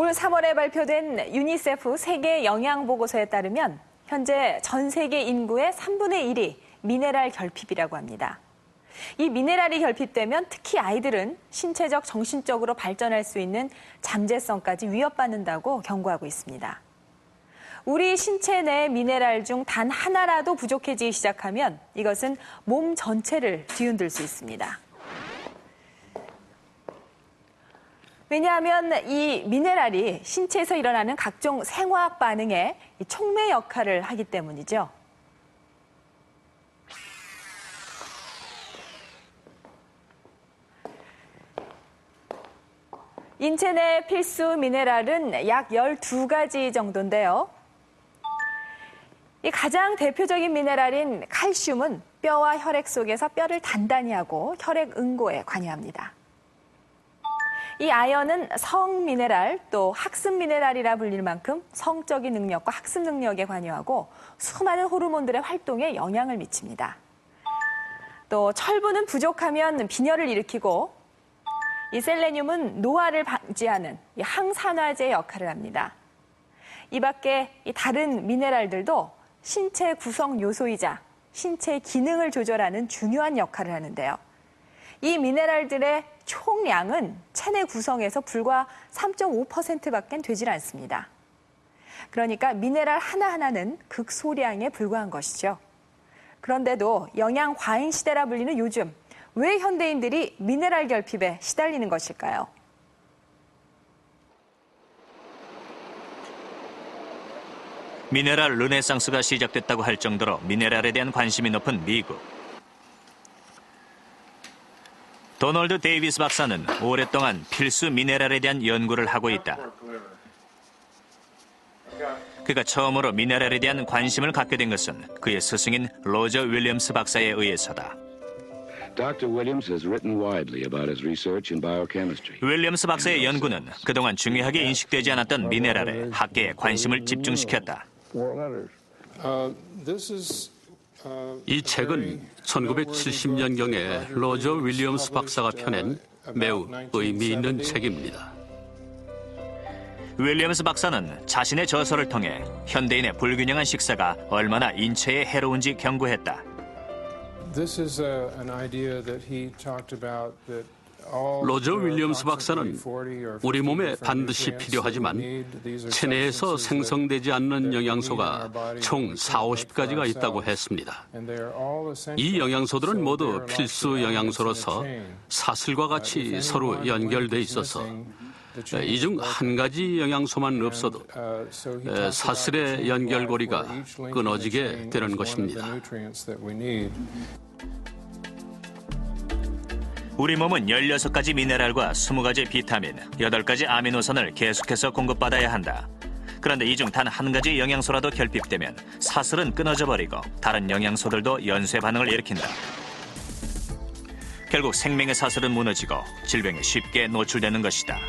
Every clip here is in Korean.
올 3월에 발표된 유니세프 세계 영양 보고서에 따르면 현재 전 세계 인구의 3분의 1이 미네랄 결핍이라고 합니다. 이 미네랄이 결핍되면 특히 아이들은 신체적, 정신적으로 발전할 수 있는 잠재성까지 위협받는다고 경고하고 있습니다. 우리 신체 내 미네랄 중 단 하나라도 부족해지기 시작하면 이것은 몸 전체를 뒤흔들 수 있습니다. 왜냐하면 이 미네랄이 신체에서 일어나는 각종 생화학 반응에 촉매 역할을 하기 때문이죠. 인체 내 필수 미네랄은 약 12가지 정도인데요. 이 가장 대표적인 미네랄인 칼슘은 뼈와 혈액 속에서 뼈를 단단히 하고 혈액 응고에 관여합니다. 이 아연은 성 미네랄, 또 학습 미네랄이라 불릴 만큼 성적인 능력과 학습 능력에 관여하고 수많은 호르몬들의 활동에 영향을 미칩니다. 또 철분은 부족하면 빈혈을 일으키고 이 셀레늄은 노화를 방지하는 항산화제 역할을 합니다. 이 밖에 이 다른 미네랄들도 신체 구성 요소이자 신체 기능을 조절하는 중요한 역할을 하는데요. 이 미네랄들의 총량은 체내 구성에서 불과 3.5%밖에 되질 않습니다. 그러니까 미네랄 하나하나는 극소량에 불과한 것이죠. 그런데도 영양 과잉 시대라 불리는 요즘, 왜 현대인들이 미네랄 결핍에 시달리는 것일까요? 미네랄 르네상스가 시작됐다고 할 정도로 미네랄에 대한 관심이 높은 미국. 도널드 데이비스 박사는 오랫동안 필수 미네랄에 대한 연구를 하고 있다. 그가 처음으로 미네랄에 대한 관심을 갖게 된 것은 그의 스승인 로저 윌리엄스 박사에 의해서다. 윌리엄스 박사의 연구는 그동안 중요하게 인식되지 않았던 미네랄에 학계의 관심을 집중시켰다. 이 책은 1970년경에 로저 윌리엄스 박사가 펴낸 매우 의미 있는 책입니다. 윌리엄스 박사는 자신의 저서를 통해 현대인의 불균형한 식사가 얼마나 인체에 해로운지 경고했다. 로저 윌리엄스 박사는 우리 몸에 반드시 필요하지만 체내에서 생성되지 않는 영양소가 총 40~50가지가 있다고 했습니다. 이 영양소들은 모두 필수 영양소로서 사슬과 같이 서로 연결돼 있어서 이 중 한 가지 영양소만 없어도 사슬의 연결고리가 끊어지게 되는 것입니다. 우리 몸은 16가지 미네랄과 20가지 비타민, 8가지 아미노산을 계속해서 공급받아야 한다. 그런데 이 중 단 한 가지 영양소라도 결핍되면 사슬은 끊어져 버리고 다른 영양소들도 연쇄 반응을 일으킨다. 결국 생명의 사슬은 무너지고 질병에 쉽게 노출되는 것이다.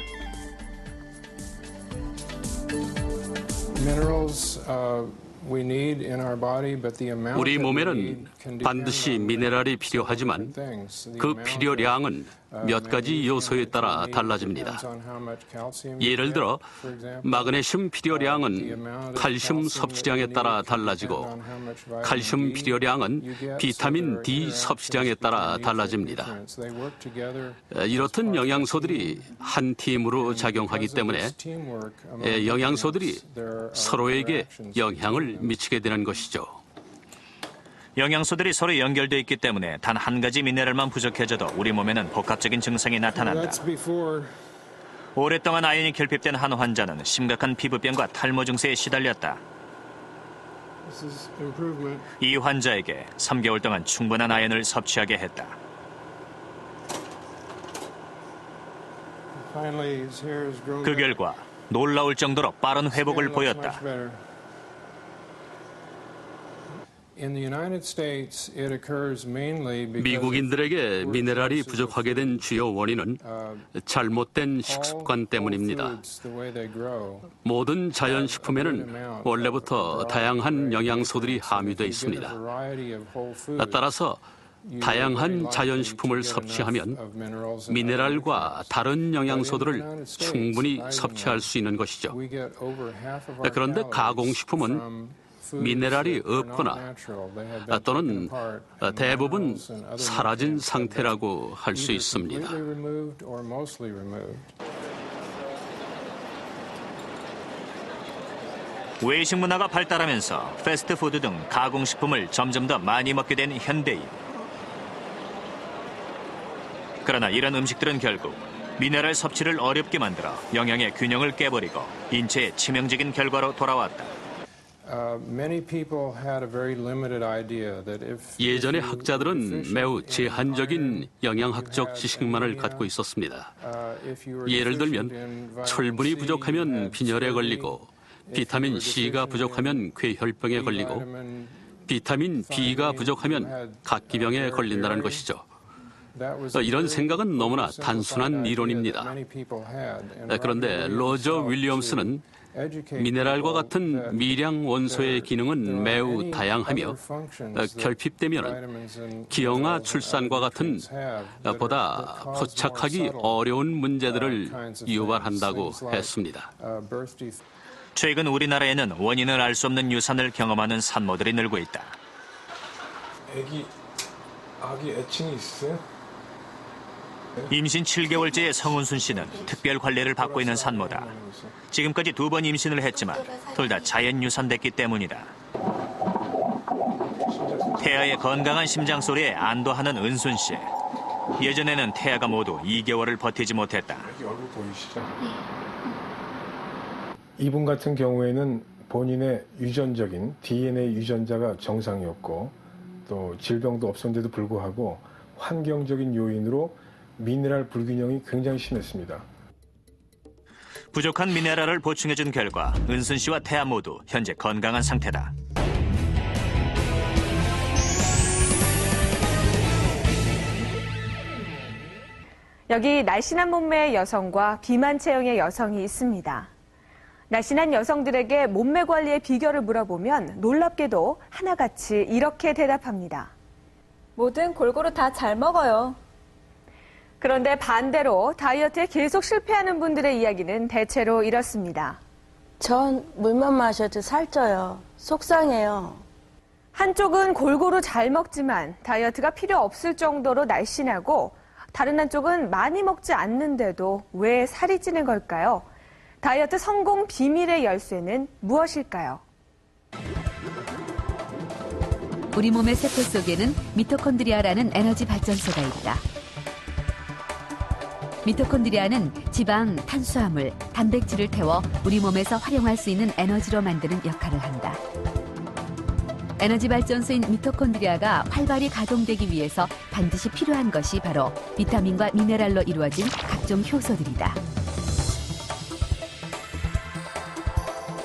우리 몸에는 반드시 미네랄이 필요하지만 그 필요량은 몇 가지 요소에 따라 달라집니다. 예를 들어 마그네슘 필요량은 칼슘 섭취량에 따라 달라지고 칼슘 필요량은 비타민 D 섭취량에 따라 달라집니다. 이렇듯 영양소들이 한 팀으로 작용하기 때문에 영양소들이 서로에게 영향을 미치게 되는 것이죠. 영양소들이 서로 연결되어 있기 때문에 단 한 가지 미네랄만 부족해져도 우리 몸에는 복합적인 증상이 나타난다. 오랫동안 아연이 결핍된 한 환자는 심각한 피부병과 탈모 증세에 시달렸다. 이 환자에게 3개월 동안 충분한 아연을 섭취하게 했다. 그 결과 놀라울 정도로 빠른 회복을 보였다. 미국인들에게 미네랄이 부족하게 된 주요 원인은 잘못된 식습관 때문입니다. 모든 자연식품에는 원래부터 다양한 영양소들이 함유되어 있습니다. 따라서 다양한 자연식품을 섭취하면 미네랄과 다른 영양소들을 충분히 섭취할 수 있는 것이죠. 그런데 가공식품은 미네랄이 없거나 또는 대부분 사라진 상태라고 할 수 있습니다. 외식 문화가 발달하면서 패스트푸드 등 가공식품을 점점 더 많이 먹게 된 현대인. 그러나 이런 음식들은 결국 미네랄 섭취를 어렵게 만들어 영양의 균형을 깨버리고 인체에 치명적인 결과로 돌아왔다. 예전의 학자들은 매우 제한적인 영양학적 지식만을 갖고 있었습니다. 예를 들면 철분이 부족하면 빈혈에 걸리고 비타민 C가 부족하면 뇌혈병에 걸리고 비타민 B가 부족하면 각기병에 걸린다는 것이죠. 이런 생각은 너무나 단순한 이론입니다. 그런데 로저 윌리엄스는 미네랄과 같은 미량 원소의 기능은 매우 다양하며 결핍되면 기형아 출산과 같은 보다 포착하기 어려운 문제들을 유발한다고 했습니다. 최근 우리나라에는 원인을 알 수 없는 유산을 경험하는 산모들이 늘고 있다. 아기 애칭이 있어요? 임신 7개월째의 성은순 씨는 특별 관리를 받고 있는 산모다. 지금까지 2번 임신을 했지만 둘 다 자연 유산됐기 때문이다. 태아의 건강한 심장 소리에 안도하는 은순 씨. 예전에는 태아가 모두 2개월을 버티지 못했다. 얼굴 보이시죠? 이분 같은 경우에는 본인의 유전적인 DNA 유전자가 정상이었고 또 질병도 없었는데도 불구하고 환경적인 요인으로 미네랄 불균형이 굉장히 심했습니다. 부족한 미네랄을 보충해준 결과 은순 씨와 태아 모두 현재 건강한 상태다. 여기 날씬한 몸매의 여성과 비만 체형의 여성이 있습니다. 날씬한 여성들에게 몸매 관리의 비결을 물어보면 놀랍게도 하나같이 이렇게 대답합니다. 뭐든 골고루 다 잘 먹어요. 그런데 반대로 다이어트에 계속 실패하는 분들의 이야기는 대체로 이렇습니다. 전 물만 마셔도 살쪄요. 속상해요. 한쪽은 골고루 잘 먹지만 다이어트가 필요 없을 정도로 날씬하고 다른 한쪽은 많이 먹지 않는데도 왜 살이 찌는 걸까요? 다이어트 성공 비밀의 열쇠는 무엇일까요? 우리 몸의 세포 속에는 미토콘드리아라는 에너지 발전소가 있다. 미토콘드리아는 지방, 탄수화물, 단백질을 태워 우리 몸에서 활용할 수 있는 에너지로 만드는 역할을 한다. 에너지 발전소인 미토콘드리아가 활발히 가동되기 위해서 반드시 필요한 것이 바로 비타민과 미네랄로 이루어진 각종 효소들이다.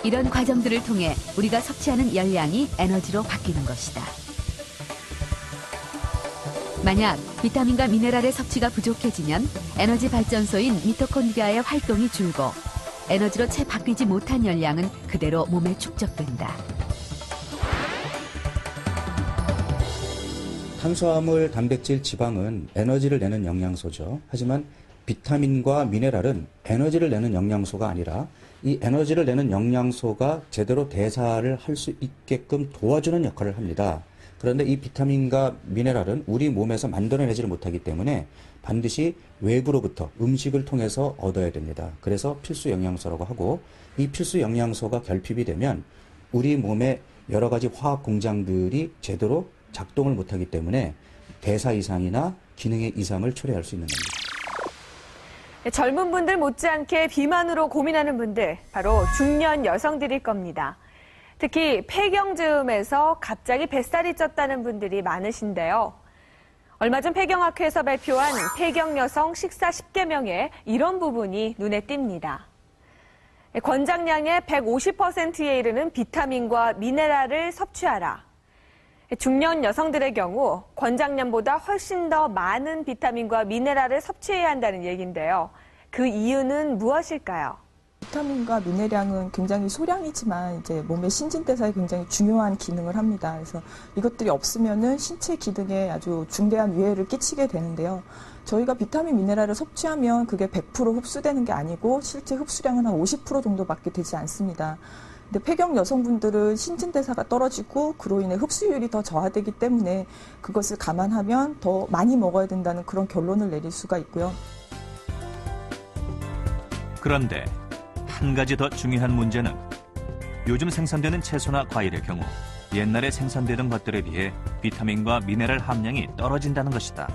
이런 과정들을 통해 우리가 섭취하는 열량이 에너지로 바뀌는 것이다. 만약 비타민과 미네랄의 섭취가 부족해지면 에너지 발전소인 미토콘드리아의 활동이 줄고 에너지로 채 바뀌지 못한 열량은 그대로 몸에 축적된다. 탄수화물, 단백질, 지방은 에너지를 내는 영양소죠. 하지만 비타민과 미네랄은 에너지를 내는 영양소가 아니라 이 에너지를 내는 영양소가 제대로 대사를 할 수 있게끔 도와주는 역할을 합니다. 그런데 이 비타민과 미네랄은 우리 몸에서 만들어내지를 못하기 때문에 반드시 외부로부터 음식을 통해서 얻어야 됩니다. 그래서 필수 영양소라고 하고 이 필수 영양소가 결핍이 되면 우리 몸의 여러 가지 화학 공장들이 제대로 작동을 못하기 때문에 대사 이상이나 기능의 이상을 초래할 수 있는 겁니다. 젊은 분들 못지않게 비만으로 고민하는 분들, 바로 중년 여성들일 겁니다. 특히 폐경즈음에서 갑자기 뱃살이 쪘다는 분들이 많으신데요. 얼마 전 폐경학회에서 발표한 폐경 여성 식사 10계명에 이런 부분이 눈에 띕니다. 권장량의 150%에 이르는 비타민과 미네랄을 섭취하라. 중년 여성들의 경우 권장량보다 훨씬 더 많은 비타민과 미네랄을 섭취해야 한다는 얘기인데요. 그 이유는 무엇일까요? 비타민과 미네랄은 굉장히 소량이지만 이제 몸의 신진대사에 굉장히 중요한 기능을 합니다. 그래서 이것들이 없으면은 신체 기능에 아주 중대한 위해를 끼치게 되는데요. 저희가 비타민, 미네랄을 섭취하면 그게 100% 흡수되는 게 아니고 실제 흡수량은 한 50% 정도밖에 되지 않습니다. 근데 폐경 여성분들은 신진대사가 떨어지고 그로 인해 흡수율이 더 저하되기 때문에 그것을 감안하면 더 많이 먹어야 된다는 그런 결론을 내릴 수가 있고요. 그런데 한 가지 더 중요한 문제는 요즘 생산되는 채소나 과일의 경우 옛날에 생산되던 것들에 비해 비타민과 미네랄 함량이 떨어진다는 것이다.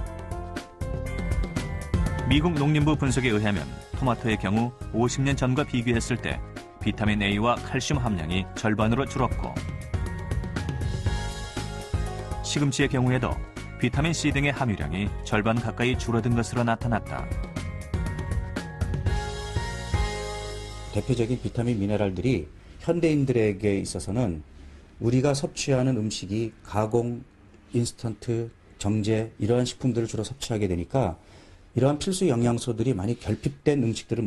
미국 농림부 분석에 의하면 토마토의 경우 50년 전과 비교했을 때 비타민 A와 칼슘 함량이 절반으로 줄었고 시금치의 경우에도 비타민 C 등의 함유량이 절반 가까이 줄어든 것으로 나타났다. 대표적인 비타민 미네랄들이 현대인들에게 있어서는 우리가 섭취하는 음식이 가공, 인스턴트, 정제 이러한 식품들을 주로 섭취하게 되니까 이러한 필수 영양소들이 많이 결핍된 음식들을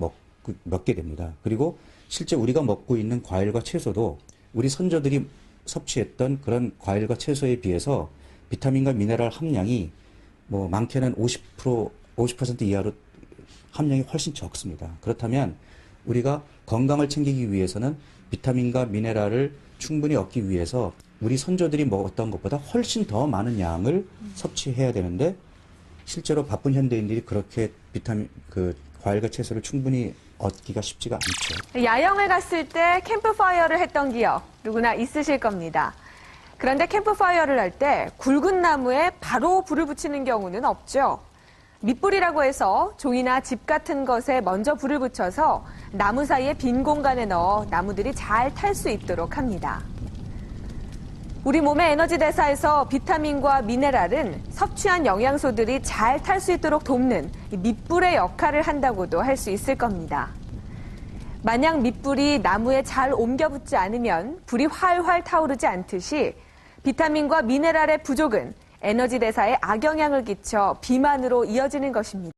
먹게 됩니다. 그리고 실제 우리가 먹고 있는 과일과 채소도 우리 선조들이 섭취했던 그런 과일과 채소에 비해서 비타민과 미네랄 함량이 뭐 많게는 50% 이하로 함량이 훨씬 적습니다. 그렇다면 우리가 건강을 챙기기 위해서는 비타민과 미네랄을 충분히 얻기 위해서 우리 선조들이 먹었던 것보다 훨씬 더 많은 양을 섭취해야 되는데 실제로 바쁜 현대인들이 그렇게 과일과 채소를 충분히 얻기가 쉽지가 않죠. 야영을 갔을 때 캠프파이어를 했던 기억 누구나 있으실 겁니다. 그런데 캠프파이어를 할 때 굵은 나무에 바로 불을 붙이는 경우는 없죠. 밑불이라고 해서 종이나 집 같은 것에 먼저 불을 붙여서 나무 사이에 빈 공간에 넣어 나무들이 잘 탈 수 있도록 합니다. 우리 몸의 에너지 대사에서 비타민과 미네랄은 섭취한 영양소들이 잘 탈 수 있도록 돕는 밑불의 역할을 한다고도 할 수 있을 겁니다. 만약 밑불이 나무에 잘 옮겨 붙지 않으면 불이 활활 타오르지 않듯이 비타민과 미네랄의 부족은 에너지 대사에 악영향을 끼쳐 비만으로 이어지는 것입니다.